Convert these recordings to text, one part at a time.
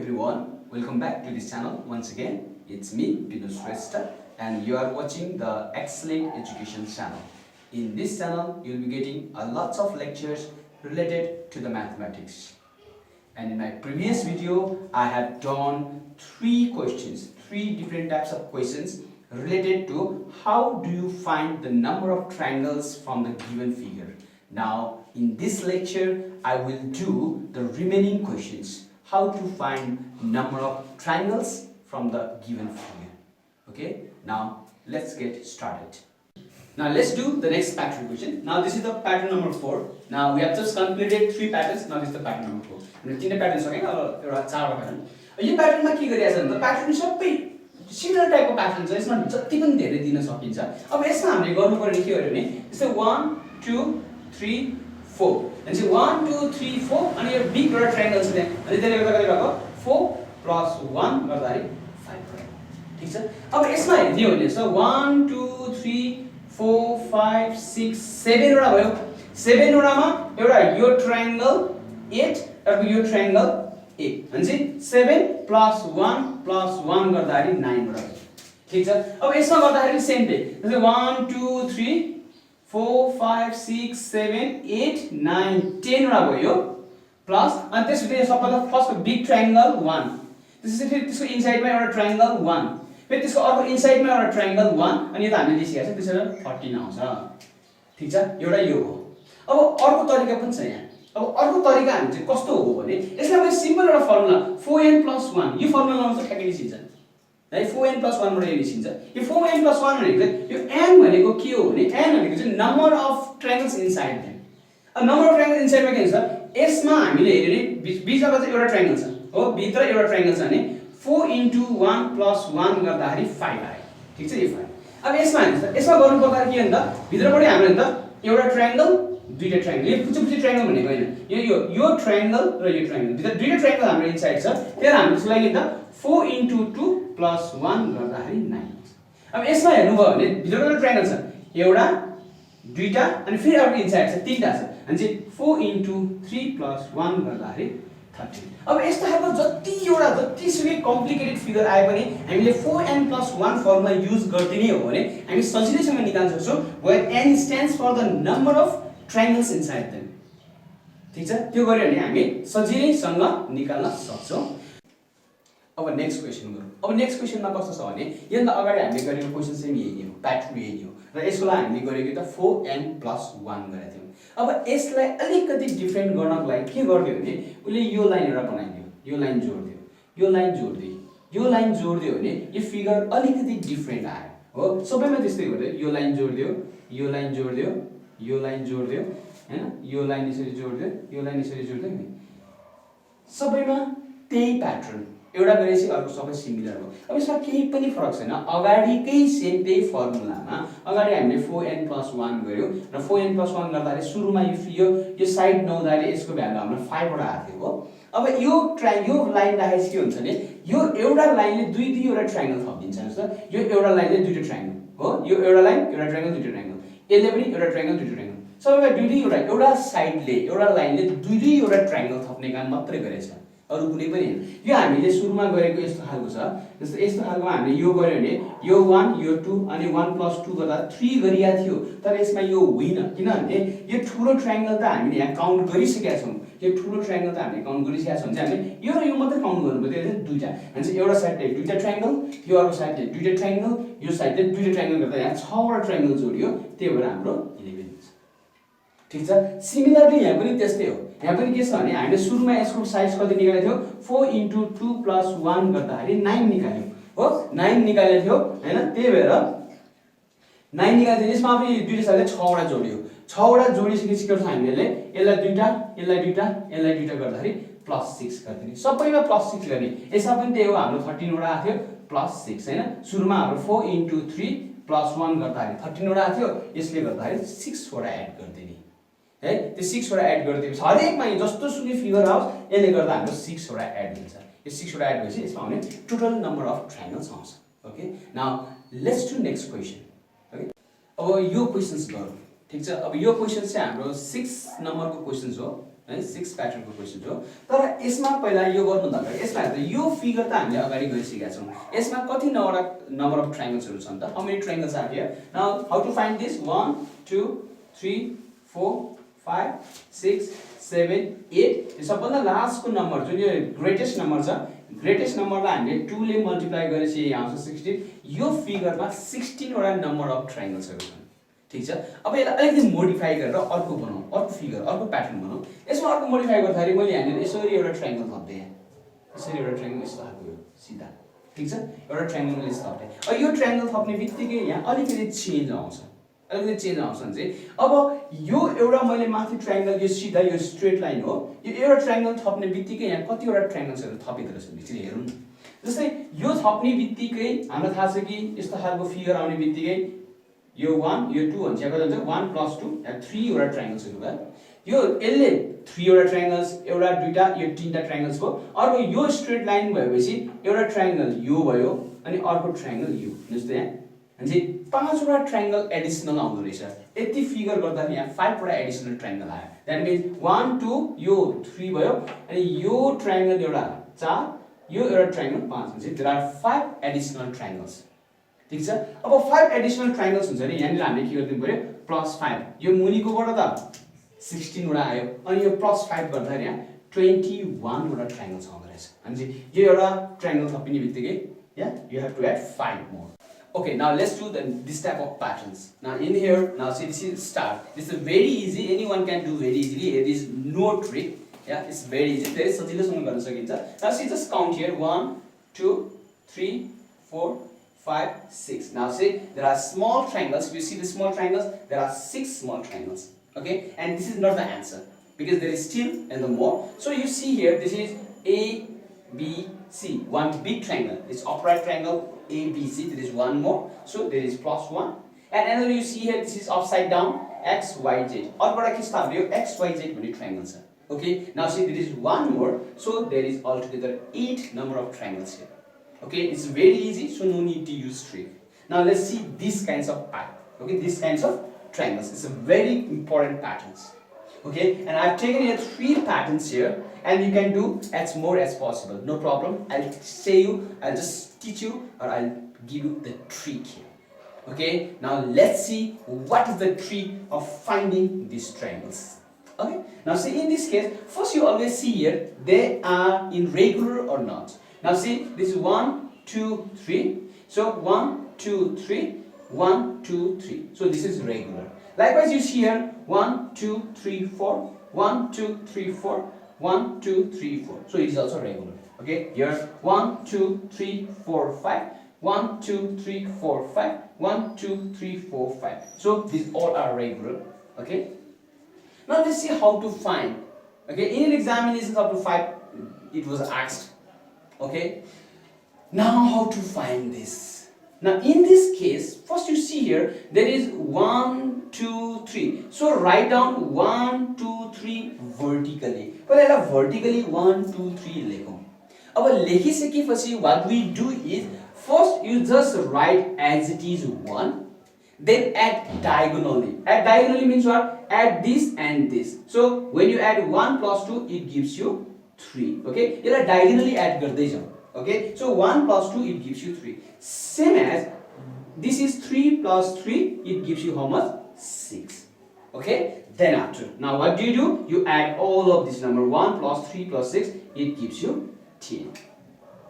everyone, welcome back to this channel once again. It's me, Binu Shrestha, and you are watching the Excellent Education channel. In this channel, you'll be getting a lots of lectures related to the mathematics. And in my previous video, I have done three different types of questions related to how do you find the number of triangles from the given figure. Now, in this lecture, I will do the remaining questions. How to find number of triangles from the given figure. Okay, now let's get started. Now let's do the next pattern question. Now this is the pattern number 4. Now we have just completed 3 patterns. Now this is the pattern number 4. And 3 patterns सके अब एउटा 4 pattern. यो pattern मा के गरिरहेछ भने pattern सबै similar टाइपको pattern छ. यसमा जति पनि धेरै दिन सकिन्छ. अब यसमा हामीले गर्नुपर्ने के हो भने जस्तै 1 2 3 4. And so 1 2 3 4 and your big order triangles there. अनि त्यसले गर्दा कति भएको 4 plus 1 गर्दाखेरि 5 भयो. ठीक छ. अब यसमा हेर्दियो भने सो 1 2 3 4 5 6 7 वटा भयो. 7 वटामा एउटा यो ट्रायंगल 8 र यो ट्रायंगल 8. अनि चाहिँ 7 plus 1 plus 1 गर्दाखेरि 9 वटा भयो. ठीक छ. अब यसमा गर्दाखेरि सेम डे. जस्तै 1 2 3 4 5 6 7 8 9 10 वटा भयो प्लस अनि त्यसपछि सबभन्दा फर्स्ट बिग ट्रायंगल 1. त्यसपछि फेरि त्यसको इनसाइडमा एउटा ट्रायंगल 1. फेरि त्यसको अर्को इनसाइडमा एउटा ट्रायंगल 1 अनि यो त हामीले लेखिएको छ त्यसैले 14 आउँछ. ठीक छ. एउटा यो हो. अब अर्को तरिका पनि छ यहाँ. अब अर्को तरिका हामी चाहिँ कस्तो हो भने यसलाई मैले सिम्पल एउटा फर्मुला 4n + 1 यो फर्मुला लगाउँछ ठ्याक्कै निस्किन्छ. है 4n + 1 बाट यो निस्किन्छ. यो 4n + 1 भनेको चाहिँ यो n भनेको के हो भने n भनेको चाहिँ number of triangles inside them. अब नम्बर अफ ट्रायंगल्स इनसाइडमा के हुन्छ यसमा हामीले हेर्यो नि बीचमा चाहिँ एउटा ट्रायंगल छ. हो भित्र एउटा ट्रायंगल छ भने 4 * 1 + 1 गर्दाखेरि 5 आयो. ठीक छ यो 5. अब यसमा हेर्नुस् यसमा गर्नु पर्दा के हो त भित्रबाट हाम्रो नि त एउटा ट्रायंगल दुईटा ट्रायंगल यो पुच्ची ट्रायंगल भनेको हैन यो ट्रायंगल र यो ट्रायंगल भित्र दुईटा ट्रायंगल हाम्रो इनसाइड छ. त्यसैले हामी त्यसको लागि त 4 * 2 + 1 गर्दाखेरि 9. अब यसमा हेर्नुभयो भने भित्रबाट ट्रायंगल छ एउटा दुईटा अनि फेरि अर्को इनसाइड छ तीनटा छ. अनि चाहिँ 4 * 3 + 1 गर्दाखेरि 13. अब यस्तो खालको जति सुकै कम्प्लिकेटेड फिगर आए पनि हामीले 4n + 1 फर्मुला युज गर्दिनै हो भने हामी सजिलैसँग निकाल्न सक्छौं where n stands for the number of triangles inside them. ठीक छ. त्यो गर्यो भने हामी सजिलैसँग निकाल्न सक्छौं. अब नेक्स्ट क्वेशन गरौँ. अब नेक्स्ट क्वेशनमा कस्तो छ भने यन्दा अगाडि हामीले गरेको क्वेशन चाहिँ यही हो प्याटर्न यही हो र यसको लागि हामीले गरेको त 4n + 1 गरेका थियौं. अब यसलाई अलिकति डिफरेन्ट गर्नको लागि के गर्दियो भने उले यो लाइन एउटा बनाइदियो यो लाइन जोड्दियो यो लाइन जोड्दियो यो लाइन जोड्दियो भने यो फिगर अलिकति डिफरेन्ट आयो. हो सबैमा त्यस्तै गर्दियो यो लाइन जोड्दियो यो लाइन जोड्दियो यो लाइन जोड्दियो हैन यो लाइन यसरी जोड्दियो यो लाइन यसरी जोड्दियो नि सबैमा त्यही प्याटर्न एउटा गरेपछि अर्को सबै सिमिलर हो. अब यसमा केही पनि फरक छैन. अगाडिकै सेम त्यही फर्मुलामा अगाडि हामीले 4n + 1 गर्यो र 4n + 1 गर्दाखेरि सुरुमा यो साइड नहुँदाखेरि यसको भ्यालु हाम्रो 5 वटा आथ्यो हो. अब यो लाइन राखेपछि के हुन्छ भने यो एउटा लाइनले दुईवटा ट्रायंगल थपिदिन्छ जस्तो यो एउटा लाइनले दुईटा ट्रायंगल हो यो एउटा लाइन एउटा ट्रायंगल दुईटा ट्रायंगल यसले पनि एउटा ट्रायंगल दुईटा ट्रायंगल सबैमा एउटा साइडले एउटा लाइनले दुईवटा ट्रायंगल थप्ने काम मात्रै गरेछ अरु कुनै पनि हैन. यो हामीले सुरुमा गरेको यस्तो खालको छ जस्तो यस्तो खालको हामीले यो गर्यो भने यो 1 यो 2 अनि 1 + 2 गर्दा 3 गरिया थियो. तर यसमा यो होइन किनभने यो ठुलो ट्रायंगल त हामीले यहाँ काउन्ट गरिसकेका छौं. यो ठुलो ट्रायंगल त हामीले काउन्ट गरिसकेका छौं चाहिँ हामीले यो र यो मात्र काउन्ट गर्नुपर्छ. त्यसले दुईटा अनि एउटा साइडले दुईटा ट्रायंगल यो अर्को साइडले दुईटा ट्रायंगल यो साइडले दुईटा ट्रायंगल गर्दा यहाँ 6 वटा ट्रायंगल जोडियो. त्यही भएर हाम्रो 11 हुन्छ. ठीक छ. सिमिलरली यहाँ पनि त्यस्तै हो. यहाँ पनि के छ भने हामीले सुरुमा यसको साइज कति निकालेको थियो 4 * 2 + 1 गर्दाखेरि 9 निकाल्यो हो 9 निकालेको थियो हैन. त्यही भएर 9 निकाल्यो. यसमा पनि दुईटा साइडले 6 वटा जोडियो 6 वटा जोडिसकेपछि के गर्छ हामीले यसलाई दुईटा गर्दाखेरि +6 गर्दिने सबैमा +6 गर्ने. यसमा पनि त्यही हो हाम्रो 13 वटा आथ्यो +6 हैन. सुरुमा हाम्रो 4 * 3 + 1 गर्दाखेरि 13 वटा आथ्यो. यसले गर्दाखेरि 6 वटा एड गर्दिने है. त्यो 6 वटा एड गरिदिएपछि हरेकमा जस्तो सुकै फिगर आओस् यसले गर्दा हाम्रो 6 वटा एड हुन्छ. यो 6 वटा एड भएपछि यसमा आउने टोटल नम्बर अफ ट्रायंगल्स आउँछ. Okay now let's do next question. Okay अब यो क्वेशन्स गरौँ. ठीक छ. अब यो क्वेशन चाहिँ हाम्रो 6 नम्बरको क्वेशन्स हो. है 6 प्याटर्नको क्वेसन हो तर यसमा पहिला यो गर्नुभन्दा अगाडि यसमा हेर्दा यो फिगर त हामीले अगाडि गरिसकेका छौँ यसमा कति नम्बर अफ ट्रायंगल्सहरु छन् त how many triangles are here now how to find this 1 2 3 4 5 6 7 8 यो सबभन्दा लास्टको नम्बर जुन यो ग्रेटेस्ट नम्बर छ ग्रेटेस्ट नम्बरलाई हामीले 2 ले मल्टिप्लाई गरेपछि यहाँ आउँछ 16 यो फिगरमा 16 वटा नम्बर अफ ट्रायंगल्सहरु छन् ठीक छ अब यसलाई अलिकति मोडिफाई गरेर अर्को बनाऊ अर्को फिगर अर्को प्याटर्न बनाऊ यसमा अर्को मोडिफाई गर्दाखेरि मैले यहाँनिर यसरी एउटा ट्रायंगल थप्दै यसरी एउटा ट्रायंगल यस्तो हाल्छु सिधा ठीक छ एउटा ट्रायंगल मैले यस्तो थप्दै अब यो ट्रायंगल थप्ने बित्तिकै यहाँ अलिकति चेन्ज आउँछ भने चाहिँ अब यो एउटा मैले माथि ट्रायंगल यो सिधा यो स्ट्रेट लाइन हो यो एउटा ट्रायंगल थप्ने बित्तिकै यहाँ कतिवटा ट्रायंगल्सहरु थपिँदो रहेछ भने हेरौँ न जस्तै यो थप्ने बित्तिकै हामीलाई थाहा छ कि यस्तो खालको फिगर आउने बित्तिकै यो 1 यो 2 हुन्छ कति हुन्छ 1 + 2 या 3 वटा ट्रायंगल्सहरु भयो यो यसले 3 वटा ट्रायंगल्स एउटा दुईटा यो तीनटा ट्रायंगल्स भयो अर्को यो स्ट्रेट लाइन भएपछि एउटा ट्रायंगल यो भयो अनि अर्को ट्रायंगल यो जस्तो यहाँ अनि 5 वटा ट्रायंगल एडिसनल आउँदो रहेछ यति फिगर गर्दा यहाँ 5 वटा एडिसनल ट्रायंगल आयो दैट मीन्स 1 2 यो 3 भयो अनि यो ट्रायंगल एउटा 4 यो एउटा ट्रायंगल 5 हुन्छ देयर आर 5 एडिसनल ट्रायंगल्स ठीक छ अब 5 एडिसनल ट्रायंगल्स हुन्छ नि यहाँनिर हामीले के गर्दिनु पर्यो +5 यो मुनिकोबाट त 16 वटा आयो अनि यो +5 गर्दा यहाँ 21 वटा ट्रायंगल्स आउँदो रहेछ अनि यो एउटा ट्रायंगल थपिने बित्तिकै या you have to add 5 more Okay, now let's do this type of patterns. Now in here, now see this is start. This is very easy. Anyone can do very easily. It is no trick. Yeah, it's very easy. There is सजिलोसँग गर्न सकिन्छ. Now see just count here 1, 2, 3, 4, 5, 6. Now see there are small triangles. If you see the small triangles, there are 6 small triangles. Okay, and this is not the answer because there is still and the more. So you see here, this is A, B, C. One big triangle. It's upright triangle. A, B, C, there is one more, so there is +1 and another you see here this is upside down X, Y, Z or what I can start with X, Y, Z many triangles are. Okay, now see there is one more, so there is altogether 8 number of triangles here. Okay, it's very easy, so no need to use trick. Now let's see these kinds of pattern. Okay, these kinds of triangles, it's a very important patterns. Okay, and I've taken here 3 patterns here and you can do as more as possible, no problem. I'll say you, I'll just teach you or I'll give you the trick here. Okay, now let's see what is the trick of finding these triangles. Okay, now see in this case first you always see here they are in regular or not. Now see this is 1 2 3, so 1 2 3 1 2 3, so this is regular. Likewise you see here 1 2 3 4 1 2 3 4 1 2 3 4, so it is also regular. Okay, here 1 2 3 4 5 1 2 3 4 5 1 2 3 4 5, so these all are regular. Okay, now let's see how to find. Okay, in an examination up to 5 it was asked. Okay, now how to find this. Now in this case first you see here there is 1 2 3, so write down 1 2 3 vertically. पहिला vertically 1 2 3 लेखौं. अब लेखिसकेपछि what we do is first you just write as it is 1, then add diagonally. Add diagonally means what? Add this and this. So when you add 1 + 2 it gives you 3. Okay, यसलाई diagonally add गर्दै जाऊ. Okay, so 1 + 2 it gives you 3. Same as this is 3 + 3 it gives you how much? 6. Okay, then after now what do? You add all of this number 1 + 3 + 6 it gives you 10.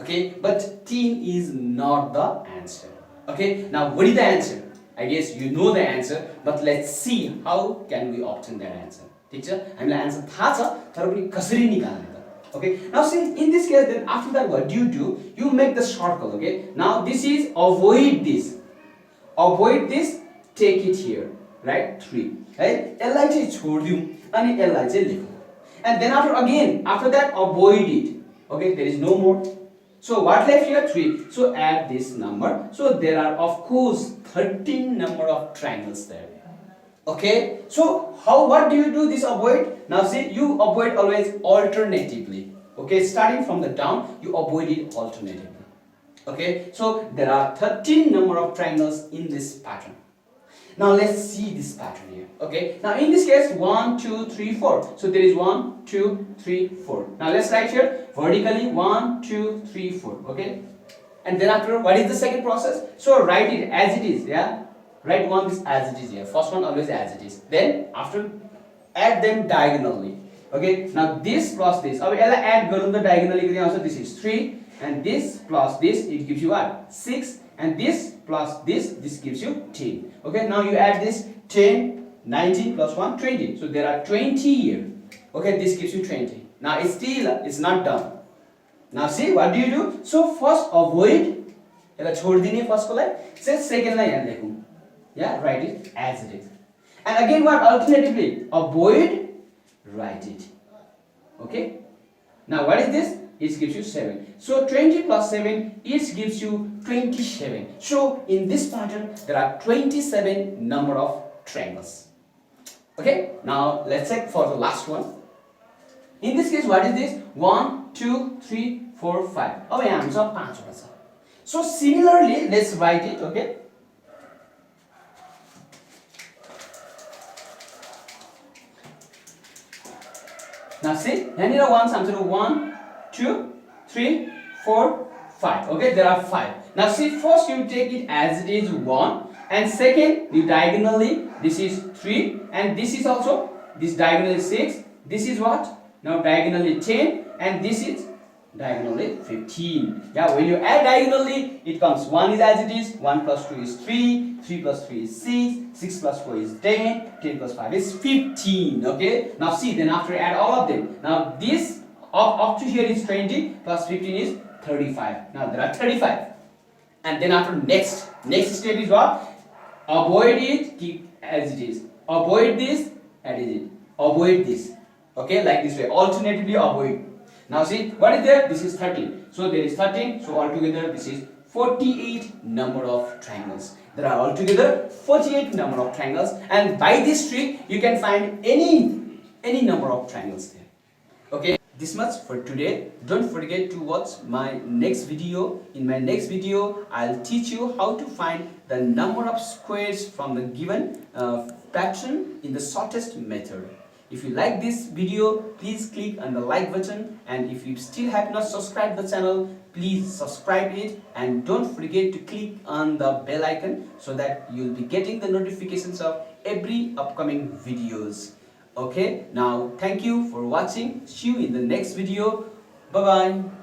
Okay, but 10 is not the answer. Okay, now what is the answer? I guess you know the answer, but let's see how can we obtain that answer. ठीक छ, हामीलाई answer थाहा छ तर पनि कसरी निकाल्ने त. Okay, now see in this case then after that what do? You make the circle. Okay, now this is avoid this, take it here, right? 3 है, यसलाई चाहिँ छोड्दियौ अनि यसलाई चाहिँ लेखौं and then after that avoid it. Okay, there is no more, so what left here? 3, so add this number, so there are of course 13 number of triangles there. Okay, so what do you do this avoid? Now see you avoid always alternatively. Okay, starting from the down you avoid it alternatively. Okay, so there are 13 number of triangles in this pattern. Now let's see this pattern here. Okay. Now in this case 1, 2, 3, 4. So there is 1, 2, 3, 4. Now let's write here vertically 1, 2, 3, 4. Okay. And then after, what is the second process? So write it as it is. Yeah. Write one this as it is here. First one always as it is. Then after add them diagonally. Okay. Now this plus this. अब यसलाई add गरौँ त diagonally के आउँछ? This is 3 and this plus this, it gives you what? 6 and this plus this gives you 10. Okay. Now you add this 10, 19 plus 1, 20. So there are 20 here. Okay. This gives you 20. Now it's not done. Now see what do you do? So first avoid. यसलाई छोड्दिने first को लाई. Second लाई यहाँ लेखौँ. Yeah, write it as it is. And again what? Alternatively, avoid, write it. Okay. Now what is this? It gives you 7. So 20 plus 7, it gives you 27. So in this pattern, there are 27 number of triangles. Okay. Now let's check for the last one. In this case, what is this? 1, 2, 3, 4, 5. Oh yeah, so 5. So similarly, let's write it. Okay. Now see, here are ones, I'm saying 1, 2, 3, 4, 5. Okay, there are 5. Now see, first you take it as it is 1, and second you diagonally, this is 3, and this is also, this diagonally 6, this is what? Now diagonally 10, and this is diagonally 15. Yeah, when you add diagonally, it comes 1 is as it is, 1 plus 2 is 3, 3 plus 3 is 6, 6 plus 4 is 10, 10 plus 5 is 15. Okay, now see, then after add all of them. Now this up to here is 20 plus 15 is 35. Now there are 35. And then after next step is what? Avoid it, keep as it is. Avoid this, add it. Avoid this. Okay, like this way. Alternatively avoid. Now see, what is there? This is 13. So there is 13. So altogether this is 48 number of triangles. There are altogether 48 number of triangles, and by this trick you can find any number of triangles there. Okay, this much for today. Don't forget to watch my next video. In my next video, I'll teach you how to find the number of squares from the given pattern in the shortest method. If you like this video, please click on the like button, and if you still have not subscribed the channel, please subscribe it, and don't forget to click on the bell icon so that you'll be getting the notifications of every upcoming videos. Okay, now thank you for watching. See you in the next video. Bye bye.